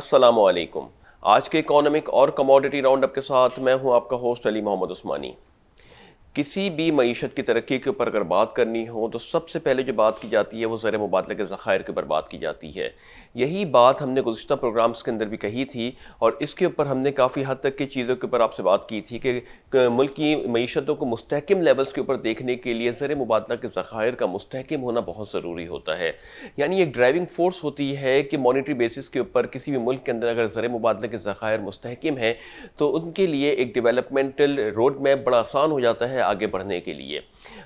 السلام علیکم۔ آج کے اکانومک اور کموڈٹی راؤنڈ اپ کے ساتھ میں ہوں آپ کا ہوسٹ علی محمد عثمانی۔ کسی بھی معیشت کی ترقی کے اوپر اگر بات کرنی ہو تو سب سے پہلے جو بات کی جاتی ہے وہ زر مبادلہ کے ذخائر کے اوپر بات کی جاتی ہے۔ یہی بات ہم نے گزشتہ پروگرامز کے اندر بھی کہی تھی، اور اس کے اوپر ہم نے کافی حد تک کی چیزوں کے اوپر آپ سے بات کی تھی کہ ملک کی معیشتوں کو مستحکم لیولز کے اوپر دیکھنے کے لیے زر مبادلہ کے ذخائر کا مستحکم ہونا بہت ضروری ہوتا ہے۔ یعنی ایک ڈرائیونگ فورس ہوتی ہے کہ مانیٹری بیسس کے اوپر کسی بھی ملک کے اندر اگر زر مبادلہ کے ذخائر مستحکم ہیں تو ان کے لیے ایک ڈیولپمنٹل روڈ میپ بڑا آسان ہو جاتا ہے آگے بڑھنے کے لیے۔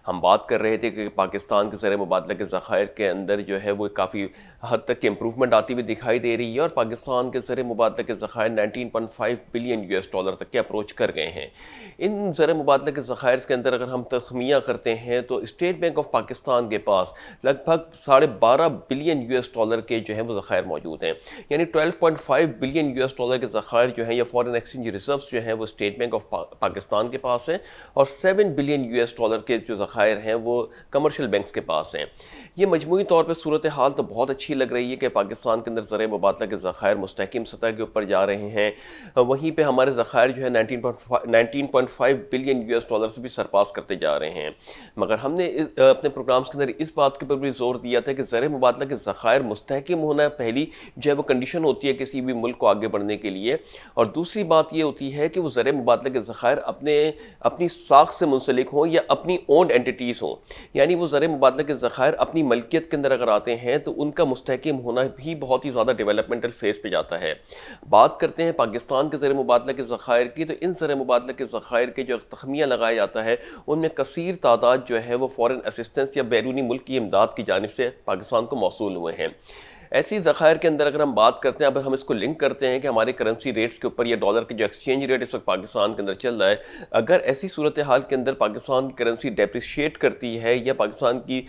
ہم بات کر رہے تھے کہ پاکستان کے زر مبادلہ کے ذخائر کے اندر جو ہے وہ کافی حد تک امپروومنٹ آتی ہوئی دکھائی دے رہی ہے، اور پاکستان کے زر مبادلہ کے ذخائر 19.5 بلین $، تک کے اپروچ کر گئے ہیں۔ ان زر مبادلہ کے ذخائر کے اندر اگر ہم تخمینہ کرتے ہیں تو اسٹیٹ بینک آف پاکستان کے پاس لگ بھگ $12.5 بلین کے جو ہیں وہ ذخائر موجود ہیں۔ یعنی 12.5 بلین $کے ذخائر جو ہیں یا فارن ایکسچینج ریزروز جو ہیں وہ اسٹیٹ بینک آف پاکستان کے پاس ہیں، اور 7 بلین $، کے جو ذخائر ہیں وہ کمرشل بینکس کے پاس ہیں۔ یہ مجموعی طور پہ صورتحال تو بہت اچھی لگ رہی ہے کہ پاکستان کے اندر زر مبادلہ کے ذخائر مستحکم سطح کے اوپر جا رہے ہیں، وہیں پہ ہمارے ذخائر جو ہے 19.5 بلین $، سے بھی سرپاس کرتے جا رہے ہیں۔ مگر ہم نے اپنے پروگرامز کے اندر اس بات کے اوپر بھی زور دیا تھا کہ زر مبادلہ کے ذخائر مستحکم ہونا پہلی جو ہے وہ کنڈیشن ہوتی ہے کسی بھی ملک کو آگے بڑھنے کے لیے، اور دوسری بات یہ ہوتی ہے کہ وہ زر مبادلہ کے ذخائر اپنی ساکھ سے منسلک ہوں یا اپنی اونڈ اینٹیٹیز ہوں۔ یعنی وہ زر مبادلہ کے ذخائر اپنی ملکیت کے اندر اگر آتے ہیں تو ان کا مستحکم ہونا بھی بہت ہی زیادہ ڈیولپمنٹل فیز پہ جاتا ہے۔ بات کرتے ہیں پاکستان کے زر مبادلہ کے ذخائر کی، تو ان زر مبادلہ کے ذخائر کے جو تخمینہ لگایا جاتا ہے ان میں کثیر تعداد جو ہے وہ فورن اسسٹنس یا بیرونی ملک کی امداد کی جانب سے پاکستان کو موصول ہوئے ہیں۔ ایسی ذخائر کے اندر اگر ہم بات کرتے ہیں، اب ہم اس کو لنک کرتے ہیں کہ ہمارے کرنسی ریٹس کے اوپر یا ڈالر کے جو ایکسچینج ریٹ اس وقت پاکستان کے اندر چل رہا ہے، اگر ایسی صورتحال کے اندر پاکستان کی کرنسی ڈیپریشیٹ کرتی ہے یا پاکستان کی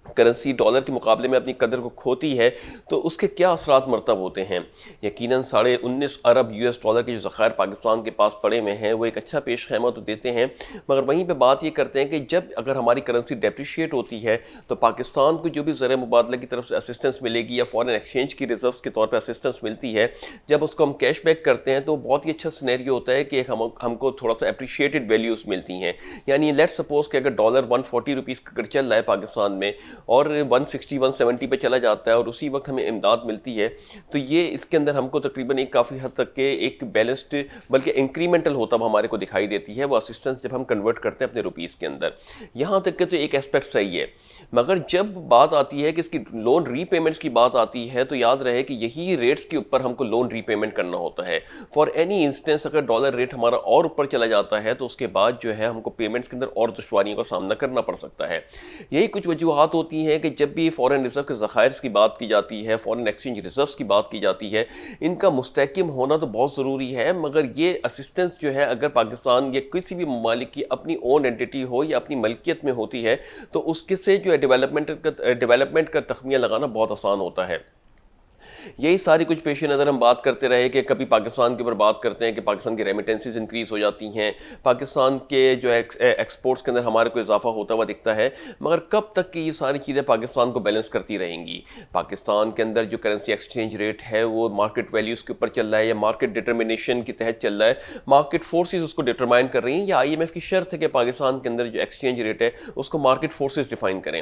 کرنسی ڈالر کے مقابلے میں اپنی قدر کو کھوتی ہے تو اس کے کیا اثرات مرتب ہوتے ہیں۔ یقیناً $19.5 ارب کے جو ذخائر پاکستان کے پاس پڑے ہوئے ہیں وہ ایک اچھا پیش خیمہ تو دیتے ہیں، مگر وہیں پہ بات یہ کرتے ہیں کہ جب اگر ہماری کرنسی ڈیپریشیٹ ہوتی ہے تو پاکستان کو جو بھی زر مبادلہ کی طرف سے اسسٹنس ملے گی یا فارن ایکسچینج کی ریزروز کے طور پہ اسسٹنس ملتی ہے، جب اس کو ہم کیش بیک کرتے ہیں تو بہت ہی اچھا سینیریو ہوتا ہے کہ ہم کو تھوڑا سا اپریشیٹڈ ویلیوز ملتی ہیں۔ یعنی لیٹ سپوز کہ اگر ڈالر 140 روپیز اگر چل رہا ہے پاکستان میں اور 160 170 پہ چلا جاتا ہے اور اسی وقت ہمیں امداد ملتی ہے، تو یہ اس کے اندر ہم کو تقریباً ایک کافی حد تک کے ایک بیلنسڈ بلکہ انکریمنٹل ہوتا ہوا ہمارے کو دکھائی دیتی ہے وہ اسسٹنس جب ہم کنورٹ کرتے ہیں اپنے روپیز کے اندر۔ یہاں تک کہ تو ایک ایسپیکٹ صحیح ہے، مگر جب بات آتی ہے کہ اس کی لون ری پیمنٹس کی بات آتی ہے تو یاد رہے کہ یہی ریٹس کے اوپر ہم کو لون ری پیمنٹ کرنا ہوتا ہے۔ فار اینی انسٹنس اگر ڈالر ریٹ ہمارا اور اوپر چلا جاتا ہے تو اس کے بعد جو ہے ہم کو پیمنٹس کے اندر اور دشواریوں کا سامنا کرنا پڑ سکتا ہے۔ یہی کچھ وجوہات ہوتی ہیں کہ جب بھی فارن ریزرو کے ذخائر کی بات کی جاتی ہے، فارن ایکسچینج ریزروز کی بات کی جاتی ہے، ان کا مستحکم ہونا تو بہت ضروری ہے، مگر یہ اسسٹنس جو ہے اگر پاکستان یا کسی بھی ممالک کی اپنی اون اینٹی ہو یا اپنی ملکیت میں ہوتی ہے تو اس کے سے جو ہے ڈیولپمنٹ کا تخمینہ لگانا بہت آسان ہوتا ہے۔ یہی ساری کچھ پیش نظر ہم بات کرتے رہے کہ کبھی پاکستان کے اوپر بات کرتے ہیں کہ پاکستان کی ریمیٹنسز انکریز ہو جاتی ہیں، پاکستان کے جو ایکسپورٹس کے اندر ہمارے کو اضافہ ہوتا ہوا دکھتا ہے، مگر کب تک کہ یہ ساری چیزیں پاکستان کو بیلنس کرتی رہیں گی؟ پاکستان کے اندر جو کرنسی ایکسچینج ریٹ ہے وہ مارکیٹ ویلیوز کے اوپر چل رہا ہے یا مارکیٹ ڈٹرمنیشن کے تحت چل رہا ہے، مارکیٹ فورسز اس کو ڈٹرمائن کر رہی ہیں، یا IMF کی شرط ہے کہ پاکستان کے اندر جو ایکسچینج ریٹ ہے اس کو مارکیٹ فورسز ڈیفائن کریں۔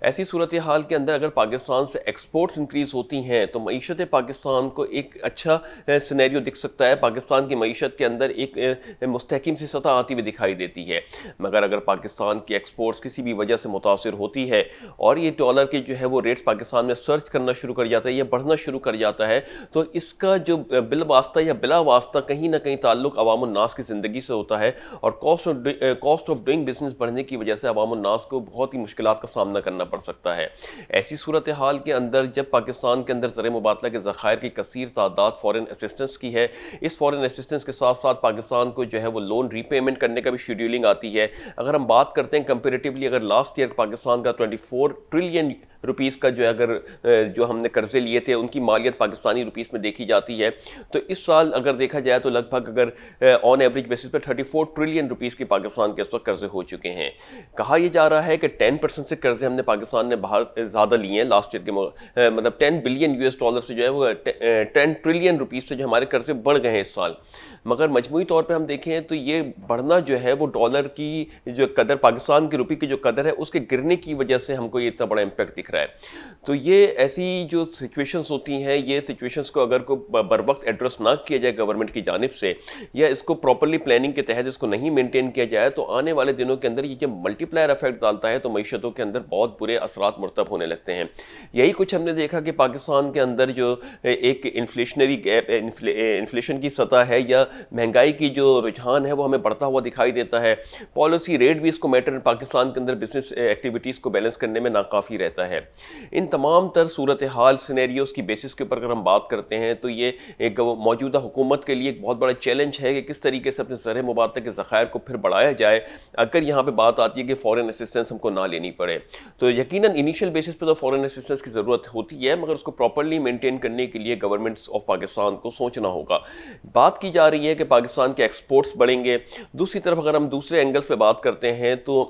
ایسی صورتحال کے اندر اگر پاکستان سے ایکسپورٹس انکریز ہوتی ہیں تو معیشت پاکستان کو ایک اچھا سینیریو دکھ سکتا ہے، پاکستان کی معیشت کے اندر ایک مستحکم سی سطح آتی ہوئی دکھائی دیتی ہے۔ مگر اگر پاکستان کی ایکسپورٹس کسی بھی وجہ سے متاثر ہوتی ہے اور یہ ڈالر کے جو ہے وہ ریٹس پاکستان میں سرچ کرنا شروع کر جاتا ہے یا بڑھنا شروع کر جاتا ہے تو اس کا جو بال واسطہ یا بلا واسطہ کہیں نہ کہیں تعلق عوام الناس کی زندگی سے ہوتا ہے، اور کاسٹ آف ڈوئنگ بزنس بڑھنے کی وجہ سے عوام الناس کو بہت ہی مشکلات کا سامنا کرنا پڑ سکتا ہے۔ ایسی صورتحال کے اندر جب پاکستان کے اندر زر مبادلہ کے ذخائر کی کثیر تعداد فارن اسسٹنس کی ہے، اس فارن اسسٹنس کے ساتھ ساتھ پاکستان کو جو ہے وہ لون ری پیمنٹ کرنے کا بھی شیڈیولنگ آتی ہے۔ اگر ہم بات کرتے ہیں کمپیریٹیولی، اگر لاسٹ ایئر پاکستان کا 24 ٹریلین روپیز کا جو ہے اگر جو ہم نے قرضے لیے تھے ان کی مالیت پاکستانی روپیز میں دیکھی جاتی ہے تو اس سال اگر دیکھا جائے تو لگ بھگ اگر آن ایوریج بیسس پہ 34 ٹریلین روپیز کی پاکستان کے اس وقت قرضے ہو چکے ہیں. کہا یہ جا رہا ہے کہ 10% سے قرضے ہم نے پاکستان نے باہر زیادہ لیے ہیں لاسٹ ایئر کے مطلب 10 بلین US ڈالر سے جو ہے وہ 10 ٹریلین روپیز سے جو ہمارے قرضے بڑھ گئے ہیں اس سال. مگر مجموعی طور پہ ہم دیکھیں تو یہ بڑھنا جو ہے وہ ڈالر کی جو قدر پاکستان کی روپی کی جو قدر ہے اس کے گرنے کی وجہ سے ہم کو یہ اتنا بڑا امپیکٹ دکھ رہا ہے. تو یہ ایسی جو سچویشنز ہوتی ہیں یہ سچویشنز کو اگر کو بر وقت ایڈریس نہ کیا جائے گورنمنٹ کی جانب سے یا اس کو پراپرلی پلاننگ کے تحت اس کو نہیں مینٹین کیا جائے تو آنے والے دنوں کے اندر یہ جب ملٹی پلائر افیکٹ ڈالتا ہے تو معیشتوں کے اندر بہت برے اثرات مرتب ہونے لگتے ہیں. یہی کچھ ہم نے دیکھا کہ پاکستان کے اندر جو ایک انفلیشنری گیپ انفلیشن کی سطح ہے یا مہنگائی کی جو رجحان ہے وہ ہمیں بڑھتا ہوا دکھائی دیتا ہے. پالیسی ریٹ بھی اس کو میٹر پاکستان کے اندر بزنس ایکٹیویٹیز کو بیلنس کرنے میں ناکافی رہتا ہے. ان تمام تر صورتحال سینیریوز کی بیسس کے اوپر اگر ہم بات کرتے ہیں تو یہ ایک موجودہ حکومت کے لیے ایک بہت بڑا چیلنج ہے کہ کس طریقے سے اپنے زر مبادلہ کے ذخائر کو پھر بڑھایا جائے اگر یہاں پہ بات آتی ہے کہ فورن اسسٹنس ہم کو نہ لینی پڑے. تو یقیناً انیشیل بیسس پہ تو فورن اسسٹنس کی ضرورت ہوتی ہے مگر اس کو پراپرلی مینٹین کرنے کے لیے گورنمنٹس آف پاکستان کو سوچنا ہوگا. بات کی جا رہی ہے کہ پاکستان کے ایکسپورٹس بڑھیں گے. دوسری طرف اگر ہم دوسرے اینگلز پہ بات کرتے ہیں تو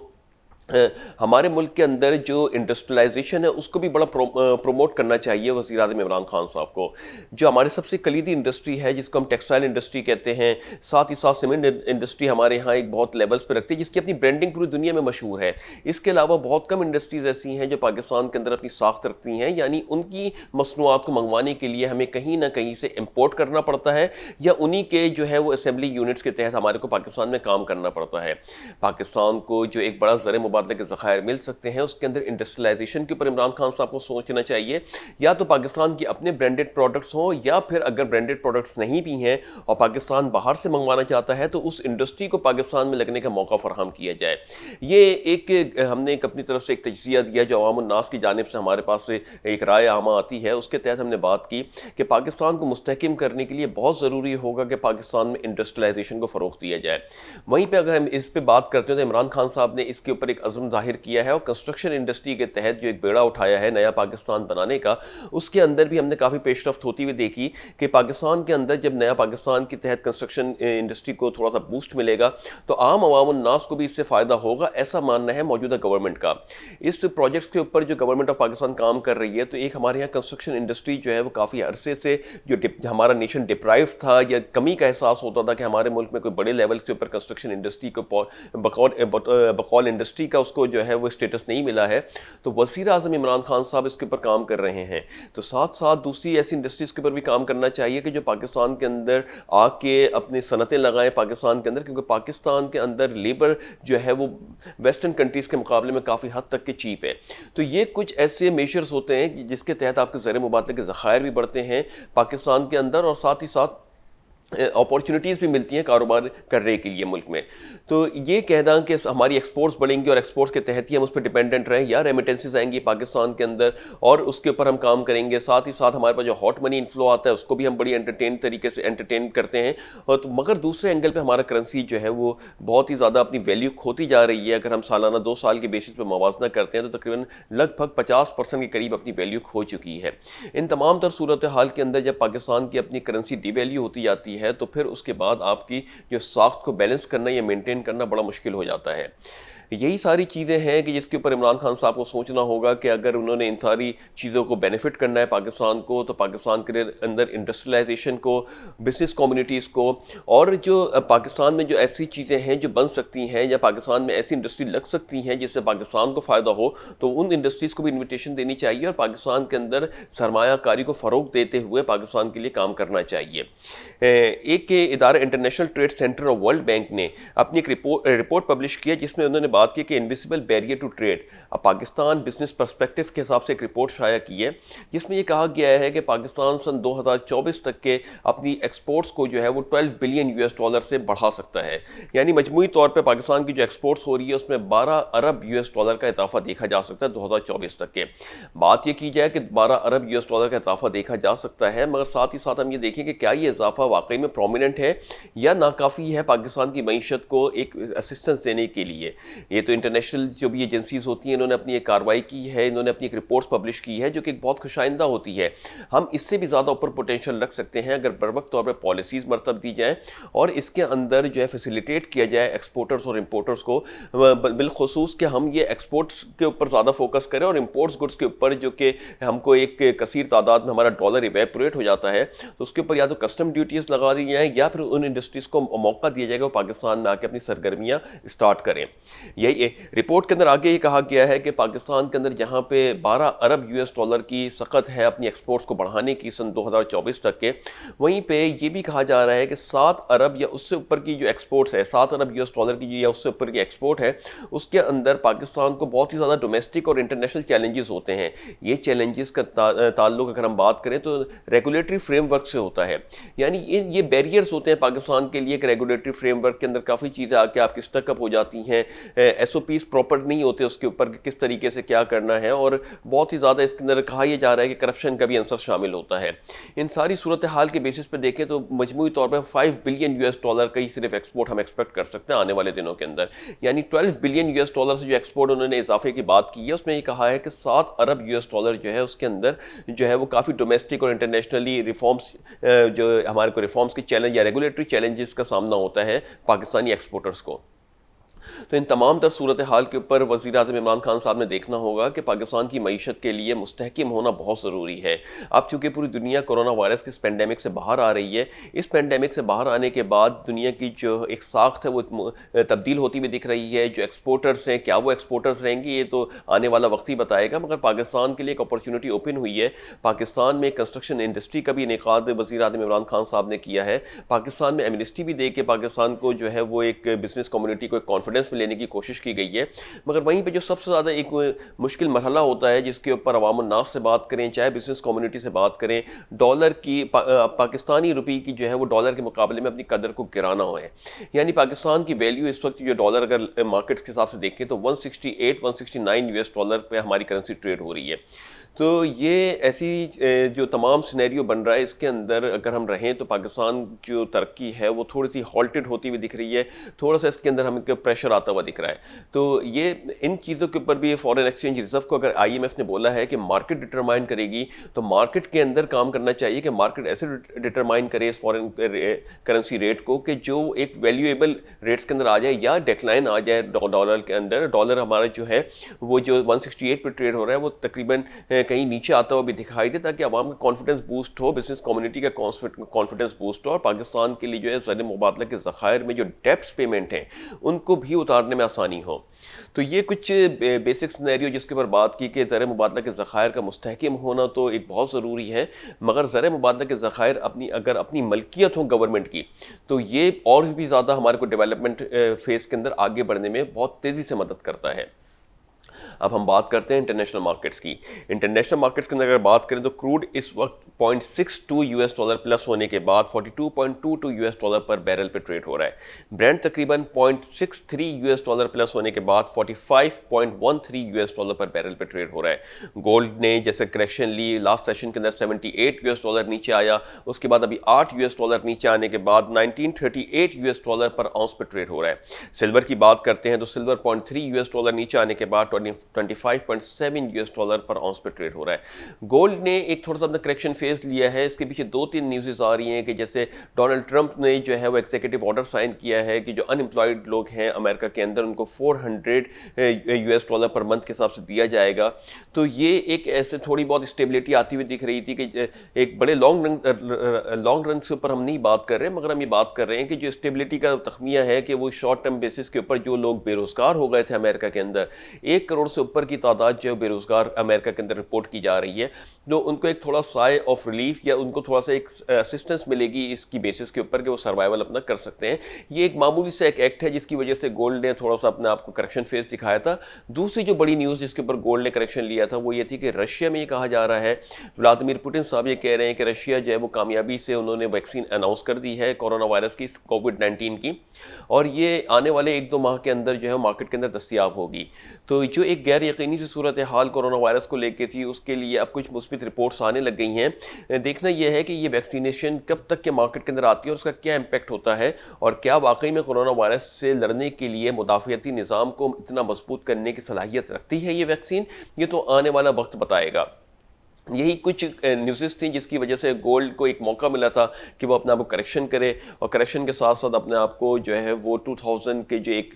ہمارے ملک کے اندر جو انڈسٹریلائزیشن ہے اس کو بھی بڑا پروموٹ کرنا چاہیے وزیر اعظم عمران خان صاحب کو. جو ہمارے سب سے کلیدی انڈسٹری ہے جس کو ہم ٹیکسٹائل انڈسٹری کہتے ہیں, ساتھ ہی ساتھ سیمنٹ انڈسٹری ہمارے ہاں ایک بہت لیولز پہ رکھتی ہے جس کی اپنی برانڈنگ پوری دنیا میں مشہور ہے. اس کے علاوہ بہت کم انڈسٹریز ایسی ہیں جو پاکستان کے اندر اپنی ساخت رکھتی ہیں, یعنی ان کی مصنوعات کو منگوانے کے لیے ہمیں کہیں نہ کہیں سے امپورٹ کرنا پڑتا ہے یا انہی کے جو ہے وہ اسمبلی یونٹس کے تحت ہمارے کو پاکستان میں کام کرنا پڑتا ہے. پاکستان کو جو ایک بڑا زر مبادلہ کے ذخائر مل سکتے ہیں اس کے اندر انڈسٹریلائزیشن کے اوپر عمران خان صاحب کو سوچنا چاہیے. یا تو پاکستان کی اپنے برانڈڈ پروڈکٹس ہوں یا پھر اگر برانڈڈ پروڈکٹس نہیں بھی ہیں اور پاکستان باہر سے منگوانا چاہتا ہے تو اس انڈسٹری کو پاکستان میں لگنے کا موقع فراہم کیا جائے. یہ ایک ہم نے ایک اپنی طرف سے ایک تجزیہ دیا جو عوام الناس کی جانب سے ہمارے پاس سے ایک رائے عامہ آتی ہے. اس کے تحت ہم نے بات کی کہ پاکستان کو مستحکم کرنے کے لیے بہت ضروری ہوگا کہ پاکستان میں انڈسٹریلائزیشن کو فروغ دیا جائے. وہیں پہ اگر ہم اس پہ بات کرتے ہیں تو عمران خان صاحب نے اس کے اوپر ایک عزم ظاہر کیا ہے اور کنسٹرکشن انڈسٹری کے تحت جو ایک بیڑا اٹھایا ہے نیا پاکستان بنانے کا, اس کے اندر بھی ہم نے کافی پیش رفت ہوتی ہوئی دیکھی کہ پاکستان کے اندر جب نیا پاکستان کے تحت کنسٹرکشن انڈسٹری کو تھوڑا سا بوسٹ ملے گا تو عام عوام الناس کو بھی اس سے فائدہ ہوگا, ایسا ماننا ہے موجودہ گورنمنٹ کا. اس پروجیکٹس کے اوپر جو گورنمنٹ آف پاکستان کام کر رہی ہے تو ایک ہمارے یہاں کنسٹرکشن انڈسٹری جو ہے وہ کافی عرصے سے جو ہمارا نیشن ڈپرائیو تھا یا کمی کا احساس ہوتا تھا کہ ہمارے ملک میں کوئی بڑے لیول کے اوپر کنسٹرکشن انڈسٹری کو بقول انڈسٹری کا اس کو جو ہے وہ اسٹیٹس نہیں ملا ہے. تو وزیر اعظم عمران خان صاحب اس کے اوپر کام کر رہے ہیں. تو ساتھ ساتھ دوسری ایسی انڈسٹریز کے اوپر بھی کام کرنا چاہیے کہ جو پاکستان کے اندر آ کے اپنی صنعتیں لگائیں پاکستان کے اندر, کیونکہ پاکستان کے اندر لیبر جو ہے وہ ویسٹرن کنٹریز کے مقابلے میں کافی حد تک کے چیپ ہے. تو یہ کچھ ایسے میجرز ہوتے ہیں جس کے تحت آپ کے زر مبادلے کے ذخائر بھی بڑھتے ہیں پاکستان کے اندر اور ساتھ ہی ساتھ اپارچونیٹیز بھی ملتی ہیں کاروبار کرنے کے لیے ملک میں. تو یہ کہنا کہ ہماری ایکسپورٹس بڑھیں گی اور ایکسپورٹس کے تحت ہی ہم اس پہ ڈیپینڈنٹ رہیں یا ریمیٹنسز آئیں گی پاکستان کے اندر اور اس کے اوپر ہم کام کریں گے. ساتھ ہی ساتھ ہمارے پاس جو ہاٹ منی انفلو آتا ہے اس کو بھی ہم بڑی طریقے سے انٹرٹین کرتے ہیں. اور مگر دوسرے اینگل پہ ہمارا کرنسی جو ہے وہ بہت ہی زیادہ اپنی ویلیو کھوتی جا رہی ہے. اگر ہم سالانہ 2 سال کے بیسس پہ موازنہ کرتے ہیں تو تقریباً لگ بھگ 50% کے قریب اپنی ویلیو کھو چکی ہے. ان تمام تر صورتحال کے اندر جب پاکستان کی اپنی کرنسی ڈی ویلیو ہوتی جاتی ہے تو پھر اس کے بعد آپ کی جو ساخت کو بیلنس کرنا یا مینٹین کرنا بڑا مشکل ہو جاتا ہے. یہی ساری چیزیں ہیں کہ جس کے اوپر عمران خان صاحب کو سوچنا ہوگا کہ اگر انہوں نے ان ساری چیزوں کو بینیفٹ کرنا ہے پاکستان کو تو پاکستان کے اندر انڈسٹریلائزیشن کو, بزنس کمیونٹیز کو اور جو پاکستان میں جو ایسی چیزیں ہیں جو بن سکتی ہیں یا پاکستان میں ایسی انڈسٹری لگ سکتی ہیں جس سے پاکستان کو فائدہ ہو تو ان انڈسٹریز کو بھی انویٹیشن دینی چاہیے اور پاکستان کے اندر سرمایہ کاری کو فروغ دیتے ہوئے پاکستان کے لیے کام کرنا چاہیے. ایک ادارہ انٹرنیشنل ٹریڈ سینٹر اور ورلڈ بینک نے اپنی ایک رپورٹ پبلش کی ہے جس میں انہوں نے بات کی کہ invisible barrier to trade Pakistan business perspective کے حساب سے ایک رپورٹ شائع کی ہے جس میں یہ کہا گیا ہے کہ پاکستان سن 2024 تک کے اپنی ایکسپورٹس کو جو ہے وہ 12 بلین US ڈالر سے بڑھا سکتا ہے. یعنی مجموعی طور پہ پاکستان کی جو ایکسپورٹس ہو رہی ہے اس میں 12 ارب US ڈالر کا اضافہ دیکھا جا سکتا ہے 2024 تک کے. بات یہ کی جائے کہ 12 ارب US ڈالر کا اضافہ دیکھا جا سکتا ہے مگر ساتھ ہی ساتھ ہم یہ دیکھیں کہ کیا یہ اضافہ واقعی میں پرومیننٹ ہے یا ناکافی ہے پاکستان کی معیشت کو ایک اسسٹنس دینے کے لیے. یہ تو انٹرنیشنل جو بھی ایجنسیز ہوتی ہیں انہوں نے اپنی ایک کارروائی کی ہے, انہوں نے اپنی ایک رپورٹس پبلش کی ہے جو کہ ایک بہت خوش آئندہ ہوتی ہے. ہم اس سے بھی زیادہ اوپر پوٹینشیل رکھ سکتے ہیں اگر بروقت طور پہ پالیسیز مرتب دی جائیں اور اس کے اندر جو ہے فیسیلیٹیٹ کیا جائے ایکسپورٹرز اور امپورٹرز کو, بالخصوص کہ ہم یہ ایکسپورٹس کے اوپر زیادہ فوکس کریں اور امپورٹس گڈس کے اوپر جو کہ ہم کو ایک کثیر تعداد میں ہمارا ڈالر ایویپوریٹ ہو جاتا ہے تو اس کے اوپر یا تو کسٹم ڈیوٹیز لگا دی جائیں یا پھر ان انڈسٹریز کو موقع دیا جائے گا وہ پاکستان میں آ کے اپنی سرگرمیاں اسٹارٹ کریں. یہی رپورٹ کے اندر آگے یہ کہا گیا ہے کہ پاکستان کے اندر جہاں پہ 12 ارب US ڈالر کی سخت ہے اپنی ایکسپورٹس کو بڑھانے کی سن 2024 تک کے, وہیں پہ یہ بھی کہا جا رہا ہے کہ 7 ارب یا اس سے اوپر کی جو ایکسپورٹس ہے 7 ارب US ڈالر کی یا اس سے اوپر کی ایکسپورٹ ہے اس کے اندر پاکستان کو بہت ہی زیادہ ڈومیسٹک اور انٹرنیشنل چیلنجز ہوتے ہیں. یہ چیلنجز کا تعلق اگر ہم بات کریں تو ریگولیٹری فریم ورک سے ہوتا ہے, یعنی یہ بیریئرز ہوتے ہیں پاکستان کے لیے کہ ریگولیٹری فریم ورک کے اندر کافی چیزیں آ کے آپ کی اسٹک اپ ہو جاتی ہیں, SOPs پراپر نہیں ہوتے اس کے اوپر کہ کس طریقے سے کیا کرنا ہے, اور بہت ہی زیادہ اس کے اندر کہا یہ جا رہا ہے کہ کرپشن کا بھی عنصر شامل ہوتا ہے. ان ساری صورتحال کے بیسس پہ دیکھیں تو مجموعی طور پہ 5 بلین US ڈالر کا ہی صرف ایکسپورٹ ہم ایکسپیکٹ کر سکتے ہیں آنے والے دنوں کے اندر, یعنی 12 بلین US ڈالر سے جو ایکسپورٹ انہوں نے اضافے کی بات کی ہے اس میں یہ کہا ہے کہ 7 ارب US ڈالر جو ہے اس کے اندر جو ہے وہ کافی ڈومیسٹک اور انٹرنیشنلی ریفارمز جو ہمارے کو ریفارمز کے چیلنج یا ریگولیٹری چیلنجز کا سامنا ہوتا ہے پاکستانی ایکسپورٹرز کو. تو ان تمام تر صورتحال کے اوپر وزیر اعظم عمران خان صاحب نے دیکھنا ہوگا کہ پاکستان کی معیشت کے لیے مستحکم ہونا بہت ضروری ہے. اب چونکہ پوری دنیا کورونا وائرس کے اس پینڈیمک سے باہر آ رہی ہے, اس پینڈیمک سے باہر آنے کے بعد دنیا کی جو ایک ساخت ہے وہ تبدیل ہوتی ہوئی دکھ رہی ہے. جو ایکسپورٹرز ہیں کیا وہ ایکسپورٹرز رہیں گے یہ تو آنے والا وقت ہی بتائے گا, مگر پاکستان کے لیے ایک اپرچونٹی اوپن ہوئی ہے. پاکستان میں کنسٹرکشن انڈسٹری کا بھی انعقاد وزیر اعظم عمران خان صاحب نے کیا ہے. پاکستان میں ایمنسٹی بھی دے کے پاکستان کو جو ہے وہ ایک بزنس کمیونٹی کو ایک کانفیڈنس میں لینے کی کوشش کی گئی ہے. مگر وہیں پہ جو سب سے زیادہ ایک مشکل مرحلہ ہوتا ہے جس کے اوپر عوام الناس سے بات کریں چاہے بزنس کمیونٹی سے بات کریں, ڈالر کی پاکستانی روپی کی جو ہے وہ ڈالر کے مقابلے میں اپنی قدر کو گرانا ہے. یعنی پاکستان کی ویلیو اس وقت جو ڈالر اگر مارکیٹس کے حساب سے دیکھیں تو 168-169 US ڈالر پہ ہماری کرنسی ٹریڈ ہو رہی ہے. تو یہ ایسی جو تمام سینیریو بن رہا ہے اس کے اندر اگر ہم رہیں تو پاکستان جو ترقی ہے وہ تھوڑی سی ہالٹڈ ہوتی ہوئی دکھ رہی ہے, تھوڑا سا اس کے اندر ہمیں پریشر آتا ہوا دکھ رہا ہے. تو یہ ان چیزوں کے اوپر بھی فارن ایکسچینج ریزرو کو اگر IMF نے بولا ہے کہ مارکیٹ ڈٹرمائن کرے گی تو مارکیٹ کے اندر کام کرنا چاہیے کہ مارکیٹ ایسے ڈٹرمائن کرے اس فارن کرنسی ریٹ کو کہ جو ایک ویلیویبل ریٹس کے اندر آ جائے یا ڈیکلائن آ جائے ڈالر کے اندر. ڈالر ہمارا جو ہے وہ جو 168 پہ ٹریڈ ہو رہا ہے وہ تقریباً کہیں نیچے آتا ہوا بھی دکھائی دے تاکہ عوام کا کانفیڈنس بوسٹ ہو, بزنس کمیونٹی کا کانفیڈنس بوسٹ ہو, اور پاکستان کے لیے جو ہے زر مبادلہ کے ذخائر میں جو ڈیپٹس پیمنٹ ہیں ان کو بھی اتارنے میں آسانی ہو. تو یہ کچھ بیسک سینیریو جس کے اوپر بات کی کہ زر مبادلہ کے ذخائر کا مستحکم ہونا تو ایک بہت ضروری ہے, مگر زر مبادلہ کے ذخائر اگر اپنی ملکیت ہوں گورنمنٹ کی تو یہ اور بھی زیادہ ہمارے کو ڈیولپمنٹ فیز کے اندر آگے بڑھنے میں بہت تیزی سے مدد کرتا ہے. اب ہم بات کرتے ہیں انٹرنیشنل مارکیٹس کی. انٹرنیشنل مارکیٹس کے اندر اگر بات کریں تو کروڈ اس وقت 0.62 US ڈالر پلس ہونے کے بعد 42.22 US ڈالر پر بیرل پہ ٹریڈ ہو رہا ہے. برینٹ تقریباً 0.63 US ڈالر پلس ہونے کے بعد 45.13 US ڈالر پر بیرل پہ ٹریڈ ہو رہا ہے. گولڈ نے جیسے کریکشن لی لاسٹ سیشن کے اندر 78 US ڈالر نیچے آیا, اس کے بعد ابھی 8 US ڈالر نیچے آنے کے بعد 1938 US ڈالر پر آؤنس پہ ٹریڈ ہو رہا ہے. سلور کی بات کرتے ہیں تو سلور 0.3 US ڈالر نیچے آنے کے بعد 25.7 US ڈالر پر آؤنس پہ ٹریڈ ہو رہا ہے. گولڈ نے ایک تھوڑا سا اپنا کریکشن فیز لیا ہے. اس کے پیچھے 2-3 نیوزز آ رہی ہیں کہ جیسے ڈونلڈ ٹرمپ نے جو ہے وہ ایگزیکٹو آرڈر سائن کیا ہے کہ جو ان امپلائڈ لوگ ہیں امریکہ کے اندر ان کو 400 US ڈالر پر منتھ کے حساب سے دیا جائے گا. تو یہ ایک ایسے تھوڑی بہت اسٹیبلٹی آتی ہوئی دکھ رہی تھی کہ ایک بڑے لانگ رن کے اوپر ہم نہیں بات کر رہے ہیں, مگر ہم یہ بات کر رہے ہیں کہ جو اسٹیبلٹی کا تخمینہ ہے کہ وہ شارٹ ٹرم بیسس کے اوپر جو لوگ بے روزگار ہو گئے تھے امریکہ کے اندر 1 کروڑ سے اوپر کی تعداد جو بے روزگار امریکہ کے اندر رپورٹ کی جا رہی ہے, تو ان کو ایک تھوڑا سائے آف ریلیف یا ان کو تھوڑا سا ایک اسسٹنس ملے گی اس کی بیسس کے اوپر کہ وہ سروائیول اپنا کر سکتے ہیں. یہ ایک معمولی سے ایک ایکٹ ہے جس کی وجہ سے گولڈ نے تھوڑا سا اپنے آپ کو کریکشن فیز دکھایا تھا. دوسری جو بڑی نیوز جس کے اوپر گولڈ نے کریکشن لیا تھا وہ یہ تھی کہ رشیا میں یہ کہا جا رہا ہے, ولادیمیر پوٹن صاحب یہ کہہ رہے ہیں کہ رشیا جو ہے وہ کامیابی سے انہوں نے ویکسین اناؤنس کر دی ہے کورونا وائرس کی, کووڈ-19 کی, اور یہ آنے والے 1-2 ماہ کے اندر جو ہے مارکیٹ کے اندر دستیاب ہوگی. تو جو ایک ایک غیر یقینی سی صورتحال کورونا وائرس کو لے کے تھی، اس کے لیے اب کچھ مثبت رپورٹس آنے لگ گئی ہیں۔ دیکھنا یہ ہے کہ یہ ویکسینیشن کب تک کے مارکیٹ کے اندر آتی ہے اور اس کا کیا امپیکٹ ہوتا ہے، اور کیا واقعی میں کورونا وائرس سے لڑنے کے لیے مدافعتی نظام کو اتنا مضبوط کرنے کی صلاحیت رکھتی ہے یہ ویکسین۔ یہ تو آنے والا وقت بتائے گا۔ یہی کچھ نیوزز تھیں جس کی وجہ سے گولڈ کو ایک موقع ملا تھا کہ وہ اپنے آپ کو کریکشن کرے، اور کریکشن کے ساتھ ساتھ اپنے آپ کو جو ہے وہ 2000 کے جو ایک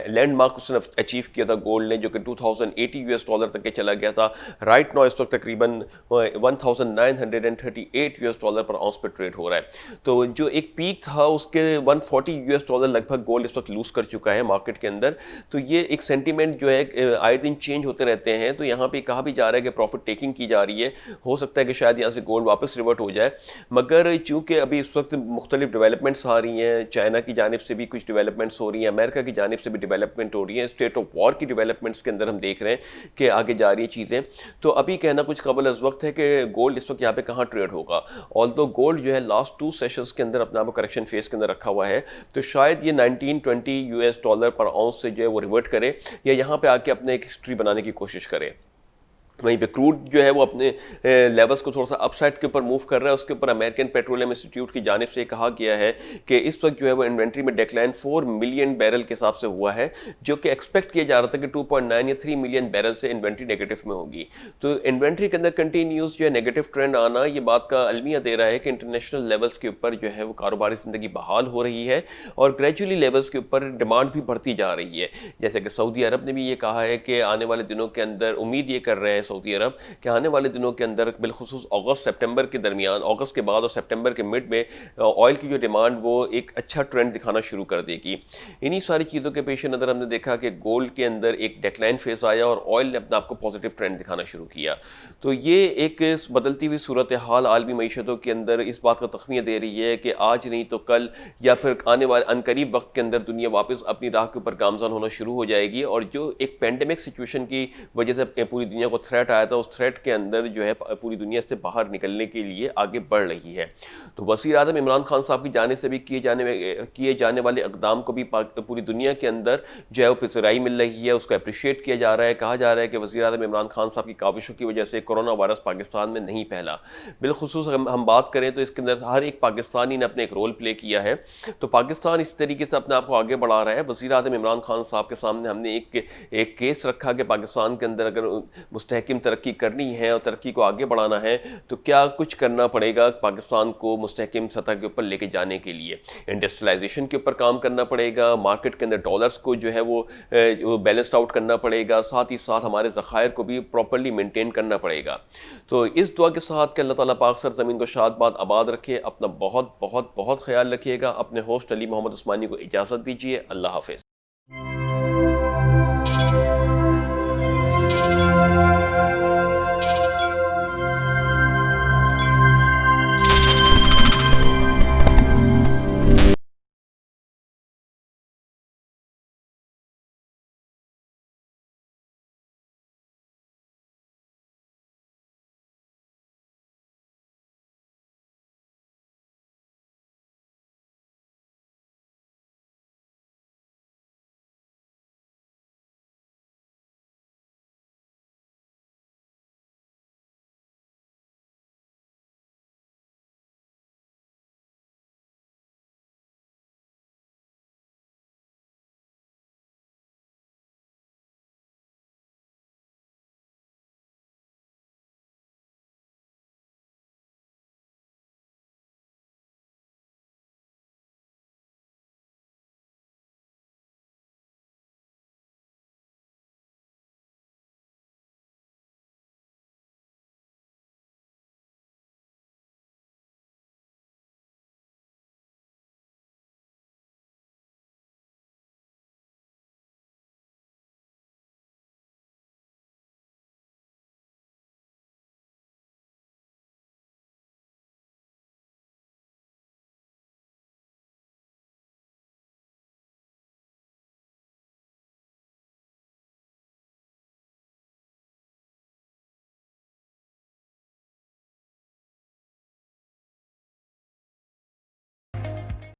لینڈ مارک اس نے اچیو کیا تھا گولڈ نے، جو کہ $2080 تک کے چلا گیا تھا۔ رائٹ نو اس وقت تقریباً $1938 پر آؤنس پہ ٹریڈ ہو رہا ہے۔ تو جو ایک پیک تھا اس کے $140 لگ بھگ گولڈ اس وقت لوز کر چکا ہے مارکیٹ کے اندر۔ تو یہ ایک سینٹیمنٹ جو ہے آئے دن چینج ہوتے رہتے ہیں، تو یہاں پہ کہا بھی جا رہا ہے کہ پروفٹ ٹیکنگ کی جا رہی ہے، ہو سکتا ہے کہ شاید یہاں سے گولڈ واپس ریورٹ ہو جائے، مگر چونکہ ابھی اس وقت مختلف ڈیولپمنٹس آ رہی ہیں، چائنا کی جانب سے بھی کچھ ڈیولپمنٹس ہو رہی ہیں، امریکہ کی جانب سے بھی ڈیولپمنٹ ہو رہی ہیں، اسٹیٹ آف وار کی ڈیولپمنٹس کے اندر ہم دیکھ رہے ہیں کہ آگے جا رہی ہیں چیزیں، تو ابھی کہنا کچھ قبل از وقت ہے کہ گولڈ اس وقت یہاں پہ کہاں ٹریڈ ہوگا۔ آلدو گولڈ جو ہے لاسٹ 2 سیشنز کے اندر اپنا آپ کو کریکشن فیز کے اندر رکھا ہوا ہے، تو شاید یہ $1920 پر آؤنس سے جو ہے وہ ریورٹ کرے یا یہاں پہ آ کے اپنے ایک ہسٹری بنانے کی کوشش کرے۔ وہیں پہ کروڈ جو ہے وہ اپنے لیولز کو تھوڑا سا اپ سائڈ کے اوپر موو کر رہا ہے۔ اس کے اوپر امریکن پیٹرولیم انسٹیٹیوٹ کی جانب سے کہا گیا ہے کہ اس وقت جو ہے وہ انوینٹری میں ڈیکلائن 4 ملین بیرل کے حساب سے ہوا ہے، جو کہ ایکسپیکٹ کیا جا رہا تھا کہ 2.9 یا 3 ملین بیرل سے انوینٹری نیگیٹو میں ہوگی۔ تو انوینٹری کے اندر کنٹینیوز جو ہے نیگیٹو ٹرینڈ آنا یہ بات کا المیہ دے رہا ہے کہ انٹرنیشنل لیولز کے اوپر جو ہے وہ کاروباری زندگی بحال ہو رہی ہے، اور گریجولی لیولز کے اوپر ڈیمانڈ بھی بڑھتی جا رہی ہے۔ جیسے کہ سعودی عرب نے بھی یہ کہا ہے کہ آنے والے دنوں کے اندر امید یہ کر رہے ہیں سعودی عرب کہ آنے والے دنوں کے اندر بالخصوص اگست سپٹمبر کے درمیان، اگست کے بعد اور سپٹمبر کے مڈ میں آئل کی جو ڈیمانڈ وہ ایک اچھا ٹرینڈ دکھانا شروع کر دے گی۔ انہی ساری چیزوں کے پیش نظر ہم نے دیکھا کہ گولڈ کے اندر ایک ڈیکلائن فیز آیا اور آئل نے اپنے آپ کو پازیٹیو ٹرینڈ دکھانا شروع کیا۔ تو یہ ایک بدلتی ہوئی صورتحال عالمی معیشتوں کے اندر اس بات کا تخمینہ دے رہی ہے کہ آج نہیں تو کل یا پھر آنے والے عنقریب وقت کے اندر دنیا واپس اپنی راہ کے اوپر گامزن ہونا شروع ہو جائے گی، اور جو ایک پینڈیمک سچویشن کی وجہ سے پوری دنیا کو تھریٹ آیا تھا، اس تھریٹ کے اندر جو ہے پوری دنیا سے باہر نکلنے کے لیے آگے بڑھ رہی ہے۔ تو وزیر اعظم عمران خان صاحب کی جانب سے بھی کیے جانے والے اقدام کو بھی پوری دنیا کے اندر جو ہے وہ پذیرائی مل رہی ہے، اس کو اپریشیٹ کیا جا رہا ہے۔ کہا جا رہا ہے کہ وزیر اعظم عمران خان صاحب کی کاوشوں کی وجہ سے کورونا وائرس پاکستان میں نہیں پھیلا۔ بالخصوص ہم بات کریں تو اس کے اندر ہر ایک پاکستانی نے اپنے ایک رول پلے کیا ہے، تو پاکستان اس طریقے سے اپنے آپ کو آگے بڑھا رہا ہے۔ وزیر اعظم عمران خان صاحب کے سامنے ہم نے ایک کیس رکھا کہ پاکستان کے اندر اگر مستحکم ترقی کرنی ہے اور ترقی کو آگے بڑھانا ہے تو کیا کچھ کرنا پڑے گا پاکستان کو مستحکم سطح کے اوپر لے کے جانے کے لیے۔ انڈسٹریلائزیشن کے اوپر کام کرنا پڑے گا، مارکیٹ کے اندر ڈالرز کو جو ہے وہ بیلنسڈ آؤٹ کرنا پڑے گا، ساتھ ہی ساتھ ہمارے ذخائر کو بھی پراپرلی مینٹین کرنا پڑے گا۔ تو اس دعا کے ساتھ کہ اللہ تعالیٰ پاک سر زمین کو شاد باد آباد رکھے، اپنا بہت بہت بہت خیال رکھیے گا۔ اپنے ہوسٹ علی محمد عثمانی کو اجازت دیجیے۔ اللہ حافظ۔